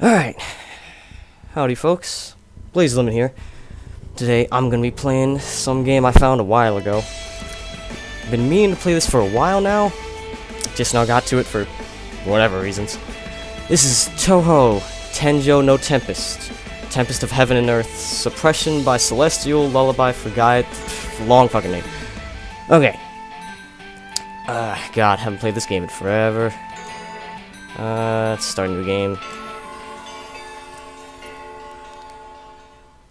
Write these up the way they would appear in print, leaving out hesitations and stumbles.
Alright, howdy folks, Blaze Lemon here. Today I'm gonna be playing some game I found a while ago. Been meaning to play this for a while now, just now got to it for whatever reasons. This is Touhou, Tenjou no Tempest. Tempest of Heaven and Earth, Suppression by Celestial, Lullaby for Guide, long fucking name. Okay. God, haven't played this game in forever. Let's start a new game.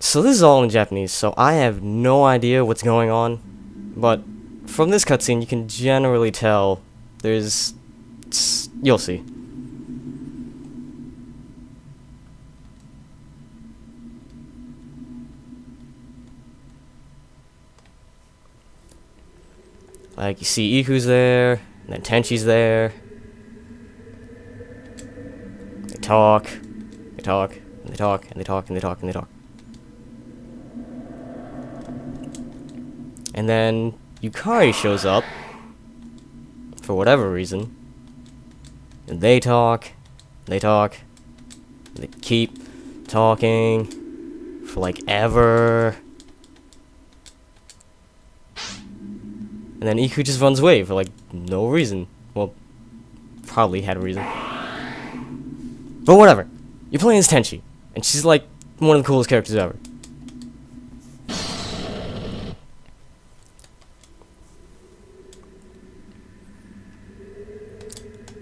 So this is all in Japanese, so I have no idea what's going on, but from this cutscene you can generally tell there's... you'll see. Like, you see Iku's there, and then Tenshi's there. They talk, and they talk, and they talk, and they talk, and they talk, and they talk. And then Yukari shows up, for whatever reason, and they talk, and they keep talking for like ever. And then Iku just runs away for like no reason. Well, probably had a reason. But whatever. You're playing as Tenshi, and she's like one of the coolest characters ever.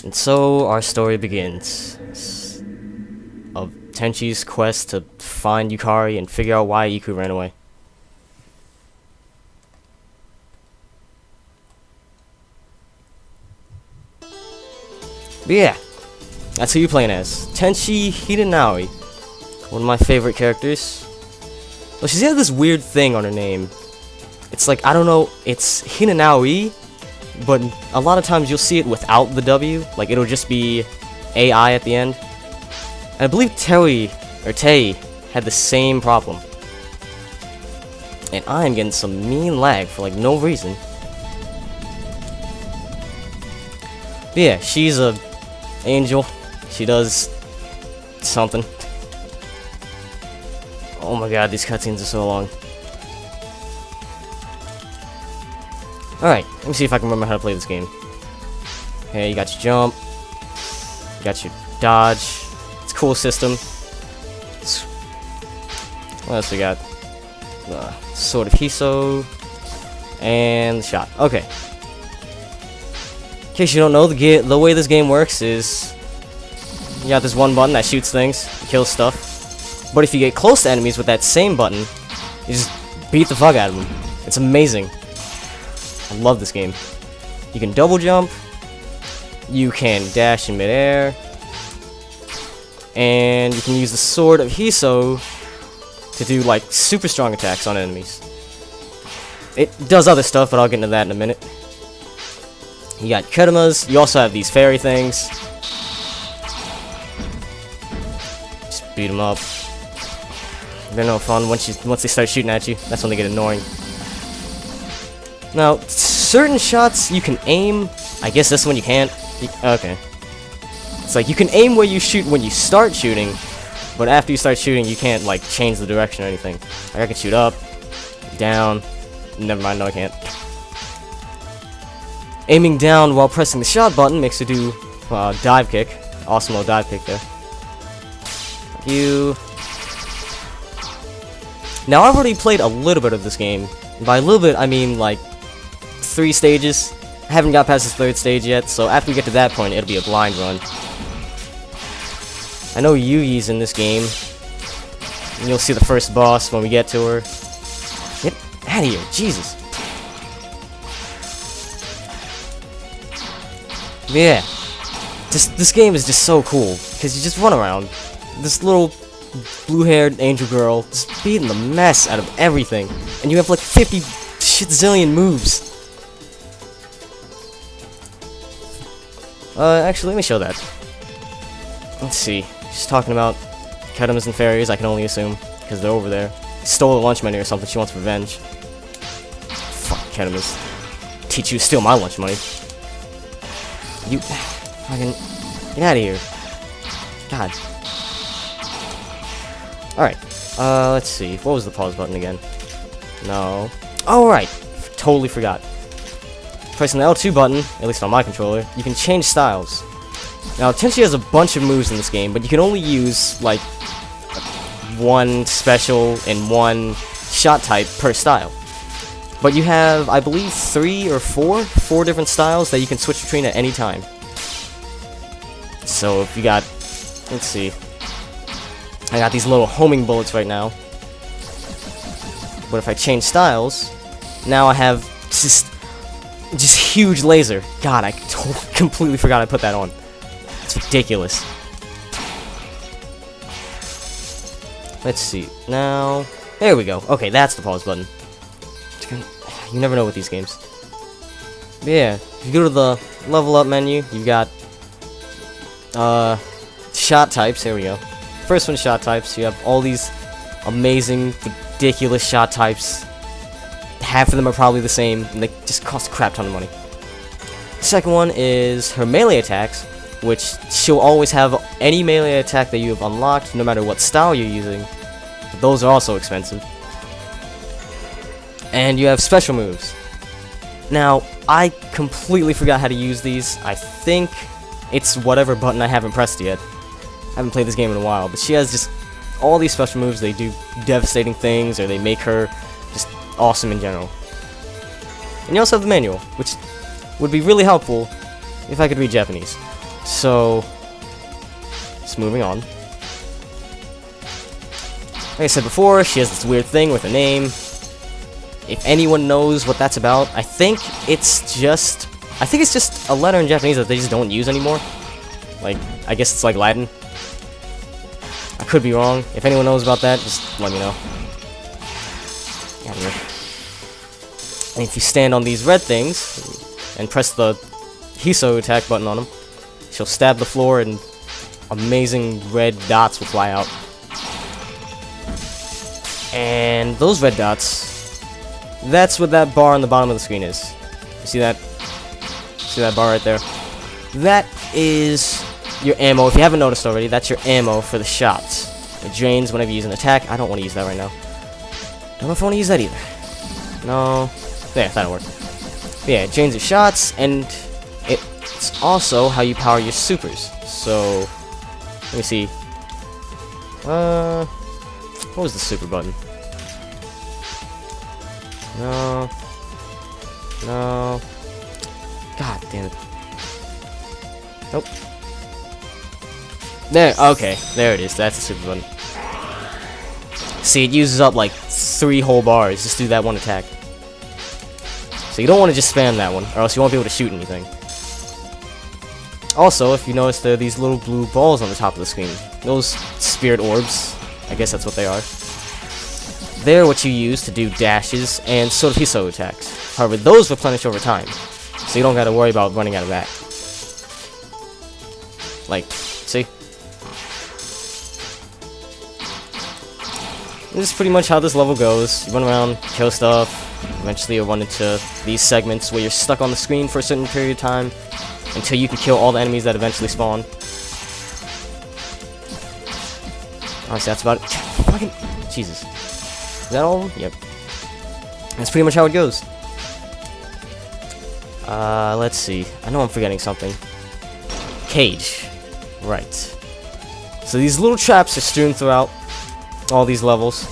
And so our story begins of Tenshi's quest to find Yukari and figure out why Iku ran away. But yeah, that's who you're playing as. Tenshi Hidanaoi, one of my favorite characters. Well, she's got this weird thing on her name. It's like, I don't know, it's Hinanaoi, but a lot of times you'll see it without the W, like it'll just be AI at the end. And I believe Tei had the same problem. And I am getting some mean lag for like no reason. But yeah, she's a angel. She does something. Oh my god, these cutscenes are so long. Alright, let me see if I can remember how to play this game. Okay, you got your jump. You got your dodge. It's a cool system. What else we got? Sword of Hiso. And shot. Okay. In case you don't know, the way this game works is you got this one button that shoots things, kills stuff. But if you get close to enemies with that same button, you just beat the fuck out of them. It's amazing. I love this game. You can double jump, you can dash in midair, and you can use the Sword of Hiso to do like super strong attacks on enemies. It does other stuff, but I'll get into that in a minute. You got Kurimas, you also have these fairy things. Just beat them up. They're no fun once they start shooting at you. That's when they get annoying. Now, certain shots you can aim. I guess this one you can't. Okay. It's like you can aim where you shoot when you start shooting, but after you start shooting, you can't like change the direction or anything. Like I can shoot up, down. Never mind, no I can't. Aiming down while pressing the shot button makes you do dive kick. Awesome little dive kick there. Now I've already played a little bit of this game. By a little bit, I mean like 3 stages. I haven't got past the 3rd stage yet, so after we get to that point, it'll be a blind run. I know Yugi's in this game. And you'll see the first boss when we get to her. Get out of here, Jesus. Yeah, this game is just so cool, because you just run around. This little blue-haired angel girl just beating the mess out of everything. And you have like 50 shit-zillion moves. Actually, let me show that. Let's see. She's talking about Kurimas and fairies, I can only assume, because they're over there. Stole a lunch money or something, she wants revenge. Fuck Kurimas. Teach you to steal my lunch money. You fucking get out of here. God. Alright, let's see. What was the pause button again? No. Oh, right. Totally forgot. Pressing the L2 button, at least on my controller, you can change styles. Now, Tenshi has a bunch of moves in this game, but you can only use, like, one special and one shot type per style. But you have, I believe, four different styles that you can switch between at any time. So if you got, let's see, I got these little homing bullets right now. But if I change styles, now I have just huge laser. God, I completely forgot I put that on. It's ridiculous. Let's see. Now, there we go. Okay, that's the pause button. You never know with these games. But yeah, if you go to the level up menu, you've got shot types. Here we go. First one, shot types. You have all these amazing, ridiculous shot types. Half of them are probably the same, and they just cost a crap ton of money. Second one is her melee attacks, which she'll always have any melee attack that you have unlocked, no matter what style you're using. But those are also expensive. And you have special moves. Now, I completely forgot how to use these. I think it's whatever button I haven't pressed yet. I haven't played this game in a while, but she has just all these special moves. They do devastating things, or they make her just awesome in general. And you also have the manual, which would be really helpful if I could read Japanese. So, just moving on. Like I said before, she has this weird thing with her name. If anyone knows what that's about, I think it's just a letter in Japanese that they just don't use anymore. Like, I guess it's like Latin. I could be wrong. If anyone knows about that, just let me know. And if you stand on these red things and press the Hiso attack button on them, she'll stab the floor and amazing red dots will fly out. And those red dots, that's what that bar on the bottom of the screen is. You see that? See that bar right there? That is your ammo. If you haven't noticed already, that's your ammo for the shots. It drains whenever you use an attack. I don't want to use that right now. Don't know if I want to use that either. No. There, that'll work. But yeah, it drains your shots, and it's also how you power your supers. So, let me see. What was the super button? No. No. God damn it. Nope. There, okay. There it is. That's the super button. See, it uses up like 3 whole bars. Just do that one attack. So you don't want to just spam that one, or else you won't be able to shoot anything. Also, if you notice, there are these little blue balls on the top of the screen. Those spirit orbs. I guess that's what they are. They're what you use to do dashes and sort of Hiso attacks. However, those replenish over time, so you don't gotta worry about running out of that. Like, see? This is pretty much how this level goes. You run around, kill stuff, eventually you'll run into these segments where you're stuck on the screen for a certain period of time until you can kill all the enemies that eventually spawn. Honestly, that's about it. Fucking Jesus. Is that all of them? Yep. That's pretty much how it goes. Let's see. I know I'm forgetting something. Cage. Right. So these little traps are strewn throughout all these levels.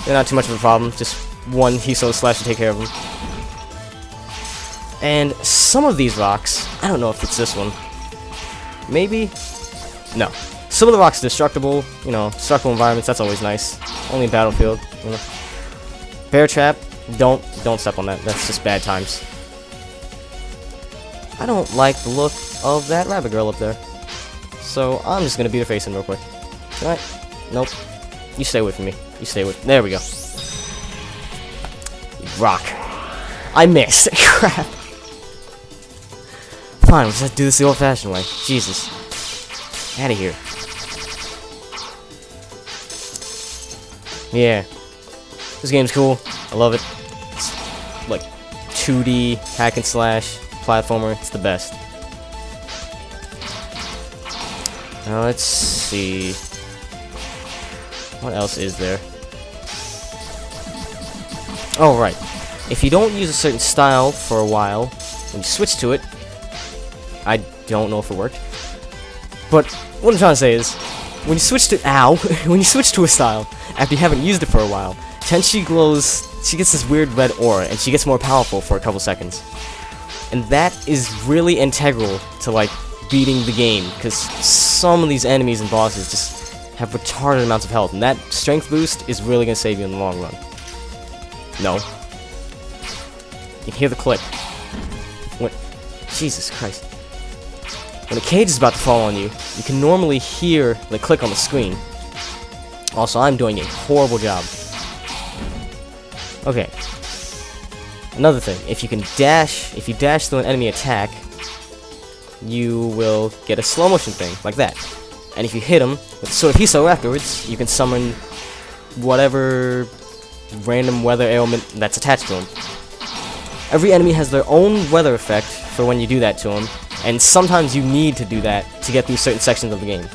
They're not too much of a problem. Just one Hiso slash to take care of them. And some of these rocks, I don't know if it's this one. Maybe? No. Some of the rocks are destructible, you know, destructible environments, that's always nice. Only in Battlefield, you know. Bear trap, don't step on that, that's just bad times. I don't like the look of that rabbit girl up there. So I'm just gonna beat her face in real quick. Alright, nope. You stay with me. You stay with me. There we go. Rock. I missed. Crap. Fine, we'll just do this the old-fashioned way. Jesus. Out of here. Yeah. This game's cool. I love it. It's like 2D hack and slash platformer. It's the best. Now let's see. What else is there? Oh, right. If you don't use a certain style for a while, when you switch to it, I don't know if it worked, but what I'm trying to say is, when you switch to when you switch to a style after you haven't used it for a while, Tenshi glows. She gets this weird red aura, and she gets more powerful for a couple seconds, and that is really integral to like beating the game, because some of these enemies and bosses just have retarded amounts of health, and that strength boost is really gonna save you in the long run. No, you can hear the click. What? Jesus Christ. When a cage is about to fall on you, you can normally hear the click on the screen. Also, I'm doing a horrible job. Okay. Another thing, if you dash through an enemy attack, you will get a slow motion thing, like that. And if you hit him with Sword of Hiso afterwards, you can summon whatever random weather ailment that's attached to him. Every enemy has their own weather effect for when you do that to him, and sometimes you need to do that to get through certain sections of the game.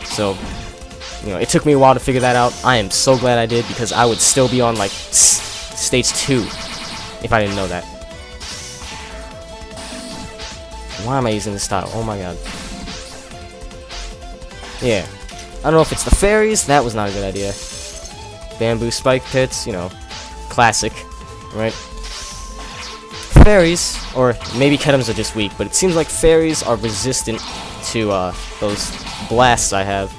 So, you know, it took me a while to figure that out. I am so glad I did, because I would still be on, like, stage 2 if I didn't know that. Why am I using this style? Oh my god. Yeah. I don't know if it's the fairies. That was not a good idea. Bamboo spike pits, you know, classic, right? Fairies, or maybe Ketums are just weak, but it seems like fairies are resistant to those blasts I have.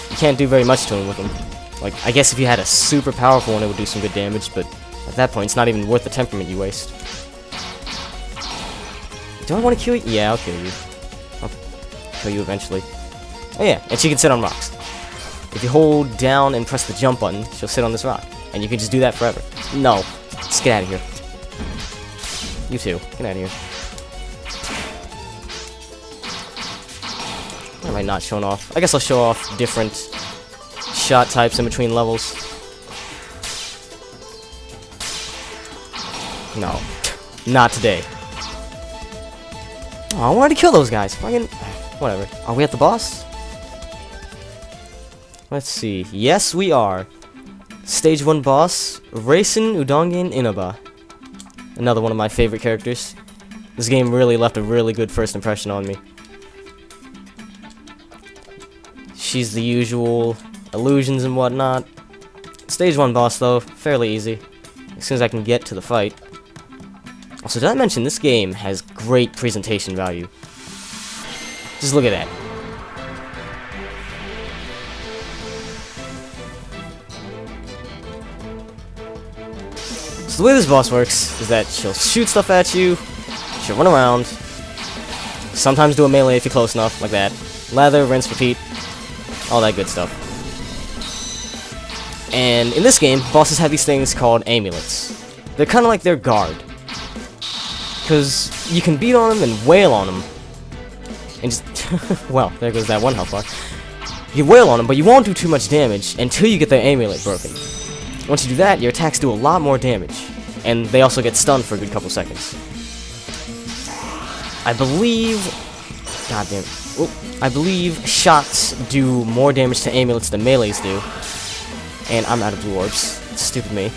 You can't do very much to them with them. Like, I guess if you had a super powerful one, it would do some good damage, but at that point, it's not even worth the temperament you waste. Do I want to kill you? Yeah, I'll kill you. I'll kill you eventually. Oh yeah, and she can sit on rocks. If you hold down and press the jump button, she'll sit on this rock. And you can just do that forever. No. Just get out of here. You too. Get out of here. Why am I not showing off? I guess I'll show off different shot types in between levels. No. Not today. Oh, I wanted to kill those guys. Fucking... Whatever. Are we at the boss? Let's see. Yes, we are. Stage 1 boss, Reisen Udongen Inaba. Another one of my favorite characters. This game really left a really good first impression on me. She's the usual illusions and whatnot. Stage 1 boss, though, fairly easy. As soon as I can get to the fight. Also, did I mention this game has great presentation value? Just look at that. So the way this boss works is that she'll shoot stuff at you, she'll run around, sometimes do a melee if you're close enough, like that. Lather, rinse, repeat, all that good stuff. And in this game, bosses have these things called amulets. They're kind of like their guard. Because you can beat on them and wail on them. And just... well, there goes that one health bar. You can wail on them, but you won't do too much damage until you get their amulet broken. Once you do that, your attacks do a lot more damage. And they also get stunned for a good couple seconds. I believe... God damn it. Oh, I believe shots do more damage to amulets than melees do. And I'm out of blue orbs. Stupid me.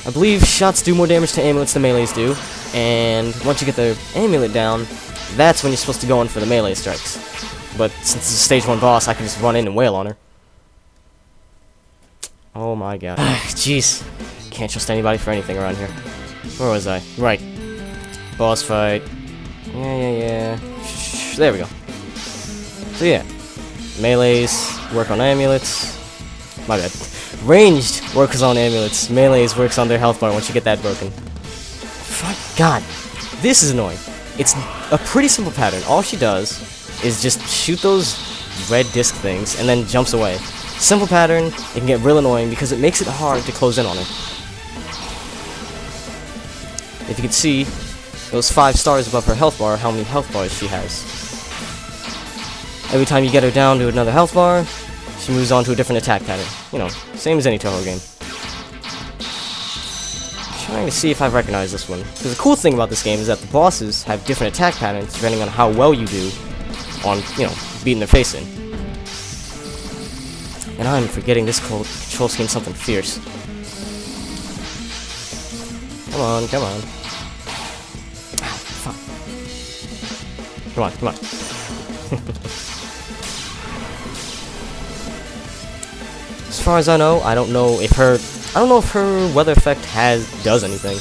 I believe shots do more damage to amulets than melees do. And once you get the amulet down, that's when you're supposed to go in for the melee strikes. But since it's a stage 1 boss, I can just run in and wail on her. Oh my god. Jeez. Can't trust anybody for anything around here. Where was I? Right. Boss fight. Yeah. There we go. So yeah. Melees work on amulets. My bad. Ranged works on amulets. Melees works on their health bar once you get that broken. Fuck. God. This is annoying. It's a pretty simple pattern. All she does is just shoot those red disc things and then jumps away. Simple pattern, it can get real annoying because it makes it hard to close in on her. If you can see, those 5 stars above her health bar, how many health bars she has. Every time you get her down to another health bar, she moves on to a different attack pattern. You know, same as any Toho game. Trying to see if I recognize this one. Because the cool thing about this game is that the bosses have different attack patterns depending on how well you do on, you know, beating their face in. And I'm forgetting this control scheme something fierce. Come on, come on. Ow, fuck. Come on, come on. As far as I know, I don't know if her weather effect does anything.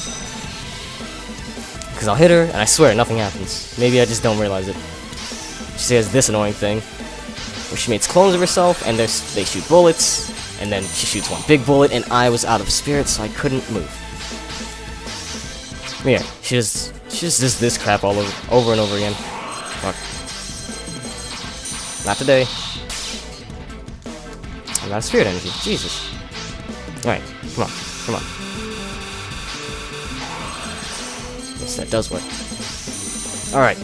Because I'll hit her, and I swear, nothing happens. Maybe I just don't realize it. She has this annoying thing, where she makes clones of herself, and they shoot bullets, and then she shoots one big bullet, and I was out of spirit, so I couldn't move. Yeah, she just does this crap all over and over again. Fuck. Not today. I'm out of spirit energy. Jesus. Alright, come on, come on. Yes, that does work. Alright,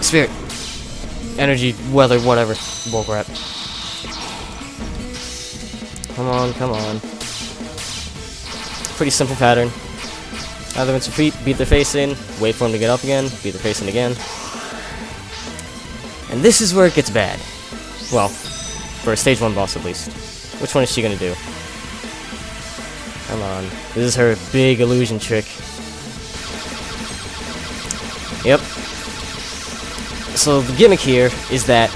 spirit. Energy, weather, whatever. Bullcrap. Come on, come on. Pretty simple pattern. Either rinse repeat, beat their face in, wait for them to get up again, beat their face in again. And this is where it gets bad. Well, for a stage 1 boss at least. Which one is she gonna do? Come on. This is her big illusion trick. Yep. So the gimmick here is that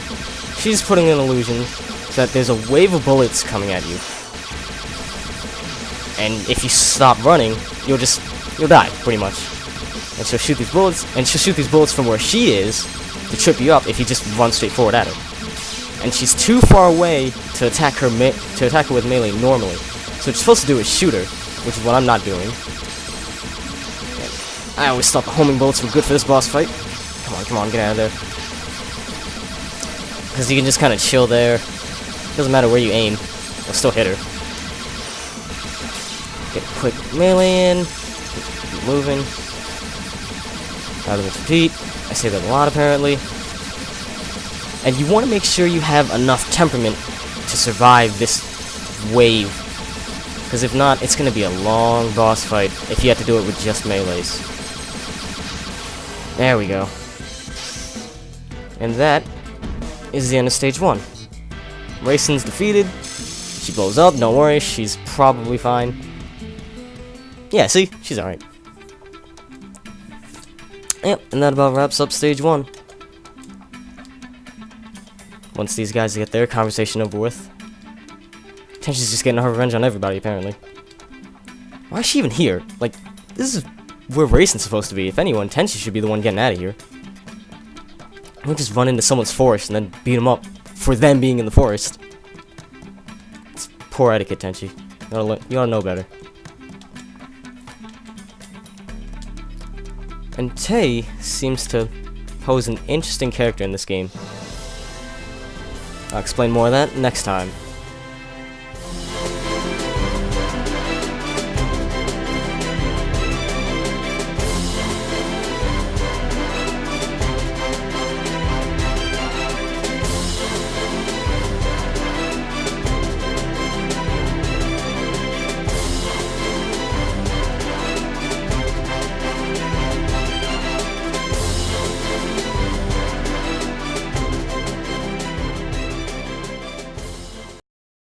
she's putting an illusion so that there's a wave of bullets coming at you. And if you stop running, you'll die, pretty much. And she'll shoot these bullets, from where she is to trip you up if you just run straight forward at her. And she's too far away to attack her with melee normally. So what you're supposed to do is shoot her, which is what I'm not doing. And I always thought the homing bullets were good for this boss fight. Come on, come on, get out of there. Because you can just kind of chill there. Doesn't matter where you aim, you'll still hit her. Get a quick melee in. Keep moving. Rather than repeat. I say that a lot apparently. And you want to make sure you have enough temperament to survive this wave. Because if not, it's going to be a long boss fight if you have to do it with just melees. There we go. And that is the end of stage 1. Raisin's defeated. She blows up, don't worry, she's probably fine. Yeah, see? She's alright. Yep, and that about wraps up stage 1. Once these guys get their conversation over with. Tenshi's just getting her revenge on everybody, apparently. Why is she even here? Like, this is where Raisin's supposed to be. If anyone, Tenshi should be the one getting out of here. Don't just run into someone's forest and then beat them up for them being in the forest. It's poor etiquette, Tenshi. You oughta know better. And Tei seems to pose an interesting character in this game. I'll explain more of that next time.